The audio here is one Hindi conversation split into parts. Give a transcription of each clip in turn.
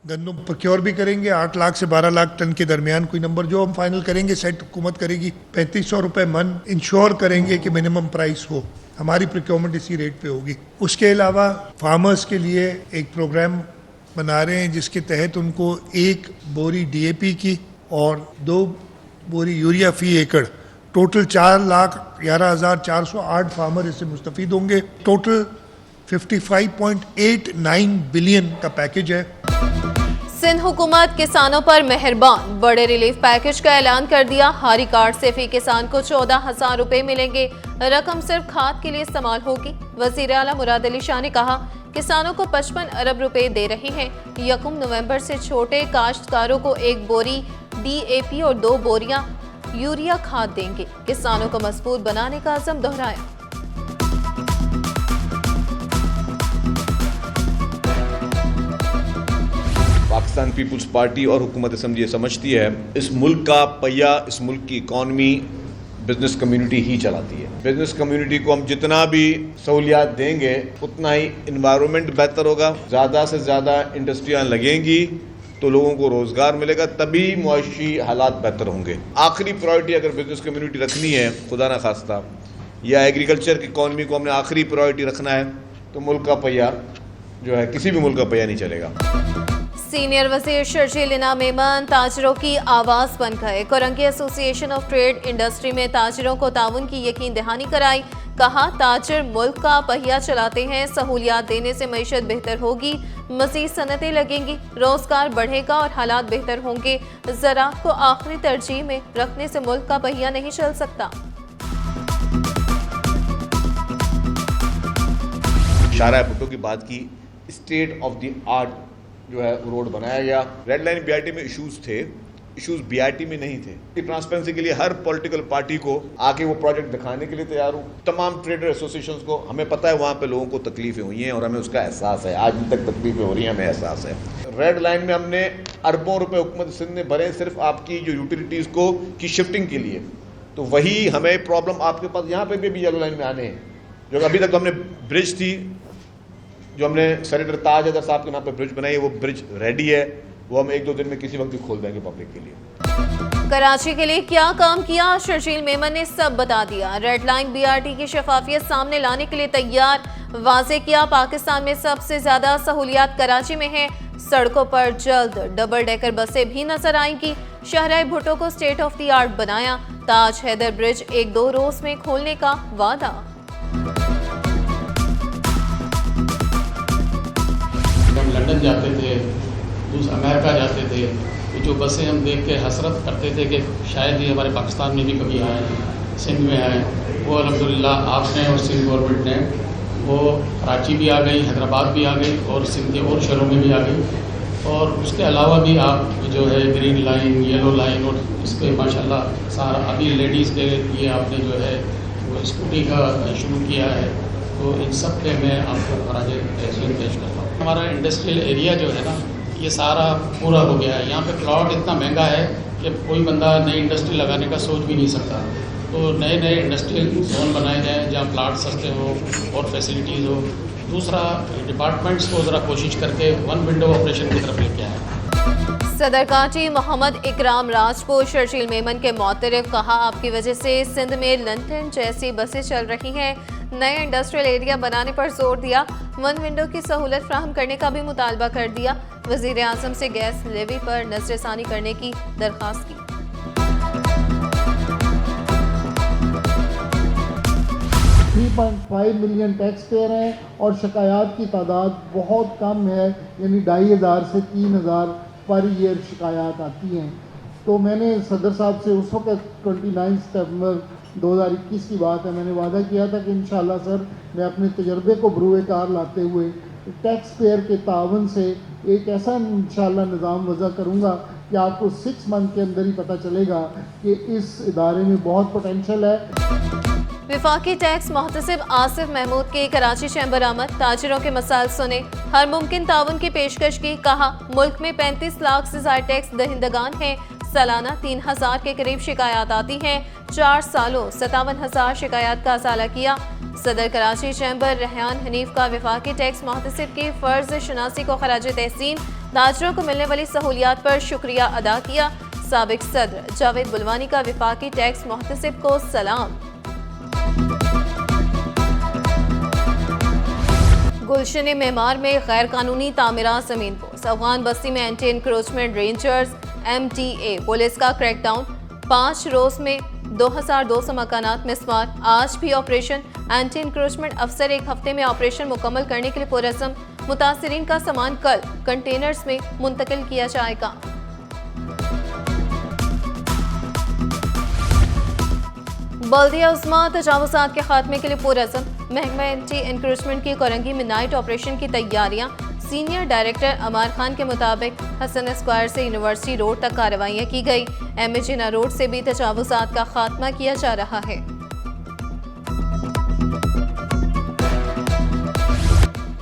गंदम प्रोक्योर भी करेंगे 8 लाख से 12 लाख टन के दरमियान कोई नंबर जो हम फाइनल करेंगे, सेट हुकूमत करेगी 3500 रुपये मन इंश्योर करेंगे कि मिनिमम प्राइस हो, हमारी प्रोक्योरमेंट इसी रेट पे होगी। उसके अलावा फार्मर्स के लिए एक प्रोग्राम बना रहे हैं जिसके तहत उनको 1 बोरी DAP की और 2 बोरी यूरिया फी एकड़, टोटल 4,11,408 फार्मर इससे मुस्तफीद होंगे। टोटल 55.89 बिलियन का पैकेज है। सिंध हुकूमत किसानों पर मेहरबान, बड़े रिलीफ पैकेज का ऐलान कर दिया। हारी कार्ड से फी किसान को 14,000 रुपए मिलेंगे, रकम सिर्फ खाद के लिए इस्तेमाल होगी। वजीर आला मुराद अली शाह ने कहा किसानों को 55 अरब रुपए दे रहे हैं। 1 नवंबर से छोटे काश्तकारों को 1 बोरी DAP और 2 बोरियां यूरिया खाद देंगे। किसानों को मजबूत बनाने का अज़म दोहराया। पाकिस्तान पीपुल्स पार्टी और हुकूमत असम्बली ये समझती है इस मुल्क का पहिया, इस मुल्क की इकॉनमी बिजनेस कम्युनिटी ही चलाती है। बिजनेस कम्युनिटी को हम जितना भी सहूलियात देंगे उतना ही इन्वायरमेंट बेहतर होगा, ज़्यादा से ज़्यादा इंडस्ट्रियाँ लगेंगी तो लोगों को रोज़गार मिलेगा, तभी मुआशी हालात बेहतर होंगे। आखिरी प्रायोरिटी अगर बिजनेस कम्युनिटी रखनी है, खुदा ना खास्ता, या एग्रीकल्चर की इकॉनमी को हमने आखिरी प्रायोरिटी रखना है तो मुल्क का पहिया जो है, किसी भी मुल्क का पहिया नहीं चलेगा। सीनियर वजीर शर्जील इनाम मेमन ताजरों की आवाज बन गए। Korangi association of trade industry में ताजरों को ताउन की यकीन दहानी कराई। कहा ताजर मुल्क का पहिया चलाते हैं, सहूलियात देने से मईशत बेहतर होगी, मजीद सनतें लगेंगी, रोजगार बढ़ेगा और हालात बेहतर होंगे। ज़राअत को आखिरी तरजीह में रखने से मुल्क का पहिया नहीं चल सकता। शाहरा भुट्टो की बात की, स्टेट ऑफ द आर्ट जो है रोड बनाया गया। रेड लाइन BRT में इश्यूज थे, इश्यूज BRT में नहीं थे। ट्रांसपेरेंसी के लिए हर पॉलिटिकल पार्टी को आके वो प्रोजेक्ट दिखाने के लिए तैयार हूँ। तमाम ट्रेडर एसोसिएशंस को, हमें पता है वहाँ पे लोगों को तकलीफें हुई हैं और हमें उसका एहसास है, आज भी तक तकलीफें हो रही हैं, हमें एहसास है। रेड लाइन में हमने अरबों रुपए हुकूमत सिंध ने भरे सिर्फ आपकी जो यूटिलिटीज़ को की शिफ्टिंग के लिए, तो वही हमें प्रॉब्लम आपके पास यहाँ पे भी येलो लाइन में आने हैं। जो अभी तक तो हमने ब्रिज थी, जो हमने सेनेटर ताज हैदर साहब के नाम पर ब्रिज बनाई है, वो ब्रिज रेडी है, वो हम 1-2 दिन में किसी वक्त भी खोल देंगे पब्लिक के लिए। कराची के लिए क्या काम किया, शर्जील मेमन ने सब बता दिया। रेड लाइन BRT की शफाफियत सामने लाने के लिए तैयार, वाज़े किया पाकिस्तान में सबसे ज्यादा सहूलियात कराची में है। सड़कों पर जल्द डबल डेकर बसें भी नजर आएंगी। शाहरा भुट्टो को स्टेट ऑफ द आर्ट बनाया। ताज हैदर ब्रिज 1-2 रोज में खोलने का वादा। हम लंदन जाते थे, अमेरिका जाते थे, तो जो बसें हम देख के हसरत करते थे कि शायद ये हमारे पाकिस्तान में भी कभी आए, सिंध में आए, वो अल्हम्दुलिल्लाह आपने और सिंध गवर्नमेंट ने वो कराची भी आ गई, हैदराबाद भी आ गई और सिंध के और शहरों में भी आ गई। और उसके अलावा भी आप जो है ग्रीन लाइन, येलो लाइन और इस पर माशाल्लाह सारा अभी लेडीज़ के लिए आपने जो है वो स्कूटी का शुरू किया है, तो इन सब पे मैं आपको खराज तहसीन पेश करता हूँ। हमारा इंडस्ट्रियल एरिया जो है ना, ये सारा पूरा हो गया है। यहाँ पे प्लॉट इतना महंगा है कि कोई बंदा नई इंडस्ट्री लगाने का सोच भी नहीं सकता। तो नए नए इंडस्ट्रियल जोन बनाए जाएँ जहाँ प्लाट सस्ते हो और फैसिलिटीज़ हो। दूसरा, डिपार्टमेंट्स को ज़रा कोशिश करके वन विंडो ऑपरेशन की तरफ लेके आए। सदर कांटी मोहम्मद इकराम राजपूत शर्जील मेमन के मोतरफ, कहा आपकी वजह से सिंध में लंदन जैसी बसें चल रही हैं। नए इंडस्ट्रियल एरिया बनाने पर जोर दिया। वन विंडो की सहूलत फ्राहम करने का भी मुतालबा कर दिया। वजीर आजम से गैस लेवी पर नजरसानी करने की दरख्वास्त की। 3.5 मिलियन टैक्स पेयर हैं और शिकायत की तादाद बहुत कम है, यानी 2500 से 3000 पर ईयर शिकायत आती हैं। तो मैंने सदर साहब से उस वक्त 29 सितंबर 2021 की बात है, मैंने वादा किया था कि इंशाल्लाह सर मैं अपने तजर्बे को बरूए कार लाते हुए टैक्स पेयर के तावन से एक ऐसा इंशाल्लाह निज़ाम वज़ा करूँगा कि आपको 6 मंथ के अंदर ही पता चलेगा कि इस इदारे में बहुत पोटेंशल है। विफाकी टैक्स मोहतसिब आसिफ महमूद की कराची चैम्बर आमद, ताजिरों के मसाइल सुने, हर मुमकिन ताउन की पेशकश की। कहा मुल्क में 35 लाख से ज़ायद टैक्स दहिंदगान हैं, सालाना 3000 के करीब शिकायत आती हैं। 4 सालों 57,000 शिकायत का असाला किया। सदर कराची चैम्बर रेहान हनीफ का वफाकी टैक्स मुहतसिब की फर्ज शनासी को खराज तहसीन, ताजरों को मिलने वाली सहूलियात पर शुक्रिया अदा किया। साबिक सदर जावेद बुलवानी का वफाकी टैक्स मुहतसिब को सलाम। गुलशन मेमार में गैर कानूनी तामीरात ज़मीन पोस, अफगान बस्ती में anti encroachment rangers MTA police का क्रैकडाउन। 5 रोज में 2200 मकानात मिसमार। आज भी ऑपरेशन। एंटी इंक्रोचमेंट अफसर एक हफ्ते में ऑपरेशन मुकम्मल करने के लिए पुरज़म। मुतासिरीन का सामान कल कंटेनर्स में मुंतकिल किया जाएगा। बल्दिया उस्मा तजावुज़ात के खात्मे के लिए पुरज़म। महकमा एंटी इंक्रोचमेंट की कोरंगी में नाइट ऑपरेशन की तैयारियां। सीनियर डायरेक्टर अमार खान के मुताबिक हसन स्क्वायर से यूनिवर्सिटी रोड तक कार्रवाइयां की गई। MA जिन्ना रोड से भी तजावुज़ात का खात्मा किया जा रहा है।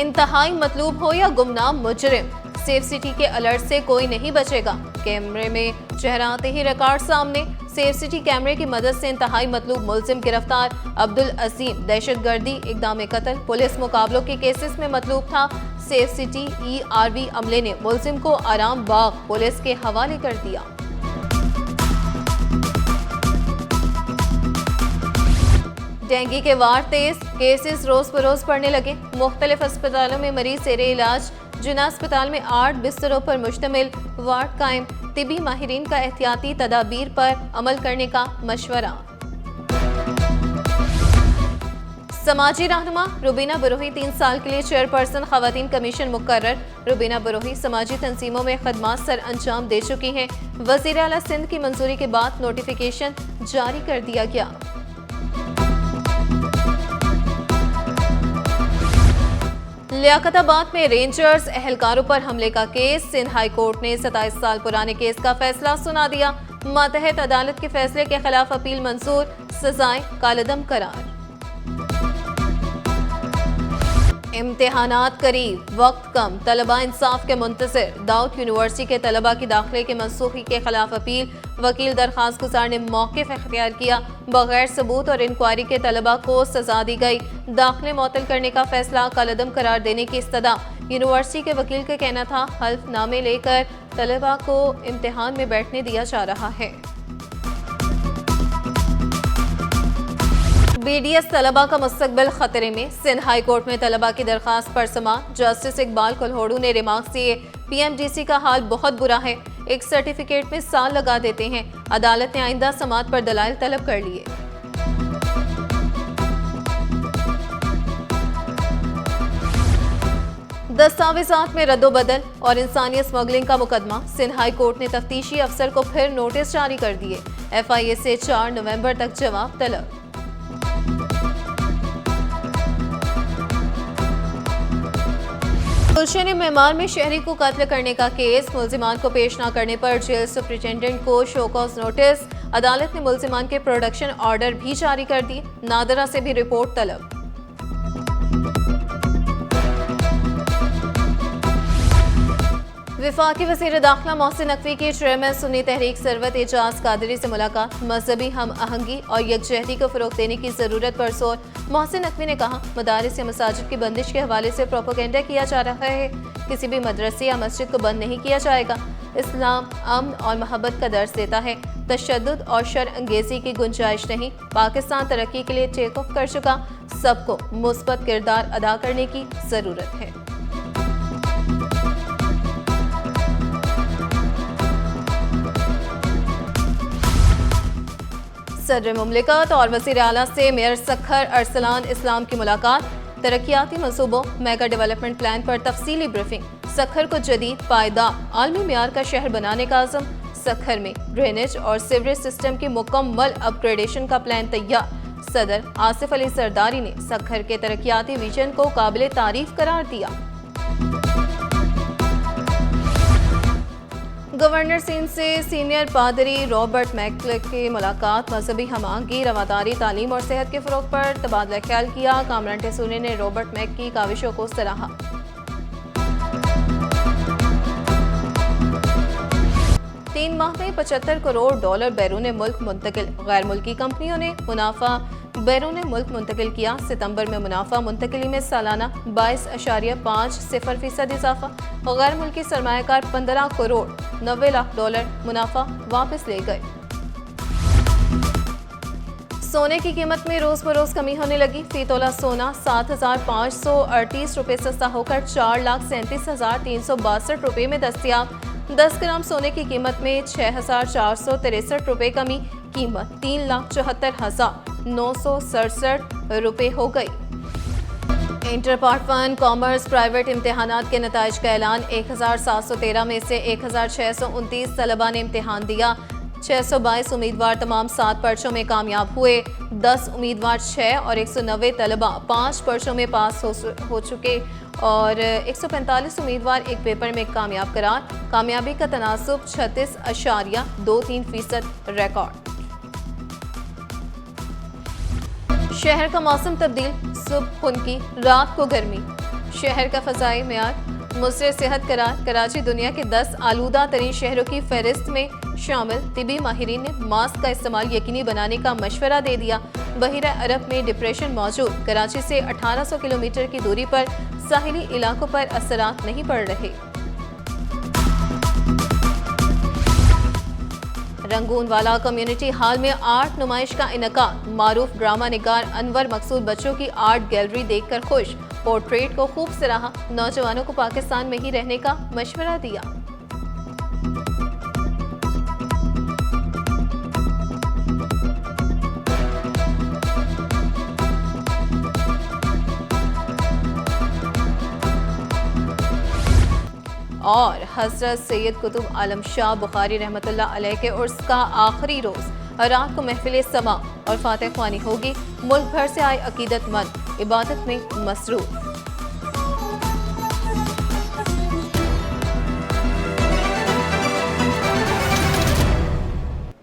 इंतहाई मतलूब हो या गुमनाम मुजरिम, सेफ सिटी के अलर्ट से कोई नहीं बचेगा। कैमरे में चेहरा आते ही रिकॉर्ड सामने। सेफ सिटी कैमरे की मदद से इंतहाई मतलूब मुलजिम गिरफ्तार। अब्दुल अजीम दहशतगर्दी इक़दाम कत्ल पुलिस मुकाबलों के केसेस में मतलूब था। सेफ सिटी ERV अमले ने मुलजिम को आराम बाग पुलिस के हवाले कर दिया। डेंगू के वार तेज, केसेस रोज बरोज बढ़ने लगे। मुख्तलिफ अस्पतालों में मरीज जेरे इलाज। जिना अस्पताल में 8 बिस्तरों पर मुश्तमिल वार्ड कायम। तिबी माहिरीन का एहतियाती तदाबीर पर अमल करने का मशवरा। समाजी रहनुमा रुबीना बरोही 3 साल के लिए चेयरपर्सन खवातीन कमीशन मुकर्रर। रुबीना बरोही समाजी तंजीमों में खदमात सर अंजाम दे चुकी हैं। वज़ीर आला सिंध की मंजूरी के बाद नोटिफिकेशन जारी कर दिया गया। लियाकताबाद में रेंजर्स एहलकारों पर हमले का केस। सिंध हाई कोर्ट ने 27 साल पुराने केस का फैसला सुना दिया। मातहत अदालत के फैसले के खिलाफ अपील मंजूर। सजाएं कालदम करार। इम्तिहानात करीब, वक्त कम, तलबा इंसाफ के मुंतज़िर। दाऊद यूनिवर्सिटी के तलबा की दाखिले के मनसूखी के खिलाफ अपील। वकील दरखास्त गुजार ने मौक़िफ़ इख्तियार किया। बगैर सबूत और इंक्वायरी के तलबा को सजा दी गई। दाखिले मुअत्तल करने का फैसला कलअदम करार देने की इस्तदा। यूनिवर्सिटी के वकील का कहना था हल्फनामे लेकर तलबा को इम्तिहान में बैठने दिया जा रहा है। BDS तलबा का मुस्तकबिल खतरे में। सिंध हाई कोर्ट में तलबा की दरखास्त पर समाअत। जस्टिस इकबाल कुल्होड़ू ने रिमार्क्स दिए। PMDC का हाल बहुत बुरा है। एक सर्टिफिकेट में साल लगा देते हैं। अदालत ने आइंदा समाअत पर दलाइल तलब कर लिए। दस्तावेजात में रद्दोबदल और इंसानी स्मगलिंग का मुकदमा। सिंध हाई कोर्ट ने तफ्तीशी अफसर को फिर नोटिस जारी कर दिए। FIA से 4 नवंबर तक जवाब तलब। गुलशन मेमार में शहरी को कत्ल करने का केस। मुल्जिमान को पेश न करने पर जेल सुपरिटेंडेंट को शो कॉज नोटिस। अदालत ने मुल्जिमान के प्रोडक्शन ऑर्डर भी जारी कर दिए। नादरा से भी रिपोर्ट तलब। वफाकी वज़ीर दाखिला मोहसिन नकवी की चेयरमैन सुन्नी तहरीक सरवत एजाज कादरी से मुलाकात। मजहबी हम आहंगी और यकजहती को फ़रोग़ देने की ज़रूरत पर जोर। मोहसिन नकवी ने कहा मदारिस या मसाजिद की बंदिश के हवाले से प्रोपेगेंडा किया जा रहा है। किसी भी मदरसे या मस्जिद को बंद नहीं किया जाएगा। इस्लाम अमन और मोहब्बत का दर्स देता है। तशद्दुद और शर अंगेज़ी की गुंजाइश नहीं। पाकिस्तान तरक्की के लिए टेक ऑफ कर चुका। सबको मुस्बत किरदार अदा करने की ज़रूरत है। सदर मुमलिकत और वज़ीर आला से मेयर सखर अरसलान इस्लाम की मुलाकात। तरक्याती मंसूबों मेगा डेवलपमेंट प्लान पर तफसीली ब्रीफिंग। सखर को जदीद पायदार आलमी मेयार का शहर बनाने का आज़म। सखर में ड्रेनेज और सीवरेज सिस्टम की मुकम्मल अपग्रेडेशन का प्लान तैयार। सदर आसिफ अली सरदारी ने सखर के तरक्याती विजन को काबिल तारीफ करार दिया। गवर्नर सिंध से सीनियर पादरी रॉबर्ट मैकल की मुलाकात। मजहबी हमांगी, रवादारी, तालीम और सेहत के फ़रोग़ पर तबादला ख्याल किया। कामरान टेसूनी ने रॉबर्ट मैक की काविशों को सराहा। 3 माह में 75 करोड़ डॉलर बैरून मुल्क मुंतकिल। गैर मुल्की कंपनियों ने मुनाफा बैरून मुल्क मुंतकिल किया। सितंबर में मुनाफा मुंतकिली में सालाना 22.50% इजाफा। गैर मुल्की सरमायाकार 15 करोड़ 90 लाख डॉलर मुनाफा वापस ले गए। सोने की कीमत में रोज बरोज कमी होने लगी। फी तोला सोना 7,538 रुपये सस्ता होकर 4,37,362 रुपये में दस्तयाब। 10 ग्राम सोने की कीमत में 6,463 रुपये कमी, कीमत 3,74,967 रुपये हो गई। इंटर पार्ट 1 कॉमर्स प्राइवेट इम्तिहानात के नताइज का ऐलान। 1,713 में से 1,629 तलबा ने इम्तिहान दिया। 622 उम्मीदवार तमाम 7 पर्चों में कामयाब हुए। 10 उम्मीदवार 6 और 190 तलबा 5 पर्चों में पास हो चुके और 145 उम्मीदवार एक पेपर में कामयाब करार। कामयाबी का तनासुब 36.23% रिकॉर्ड। शहर का मौसम तब्दील, सुबह खुनकी, रात को गर्मी। शहर का फ़ज़ाई मेयार मुस्र सेहत करार। कराची दुनिया के 10 आलूदा तरीन शहरों की फहरिस्त में शामिल। तिबी माहिरीन ने मास्क का इस्तेमाल यकीनी बनाने का मशवरा दे दिया। बहिरा अरब में डिप्रेशन मौजूद। कराची से 1800 किलोमीटर की दूरी पर साहिली इलाकों पर असरात नहीं पड़ रहे। रंगूनवाला कम्युनिटी हॉल में आर्ट नुमाइश का इनकाद। मारूफ ड्रामा निगार अनवर मकसूद बच्चों की आर्ट गैलरी देखकर खुश। पोर्ट्रेट को खूब सराहा। नौजवानों को पाकिस्तान में ही रहने का मशवरा दिया। और हज़रत सैयद कुतुब आलम शाह बुखारी रहमतुल्लाह अलैह के उर्स का आखिरी रोज रात को महफिल समा और फातिह ख्वानी होगी। मुल्क भर से आए अकीदतमंद इबादत में मसरूफ।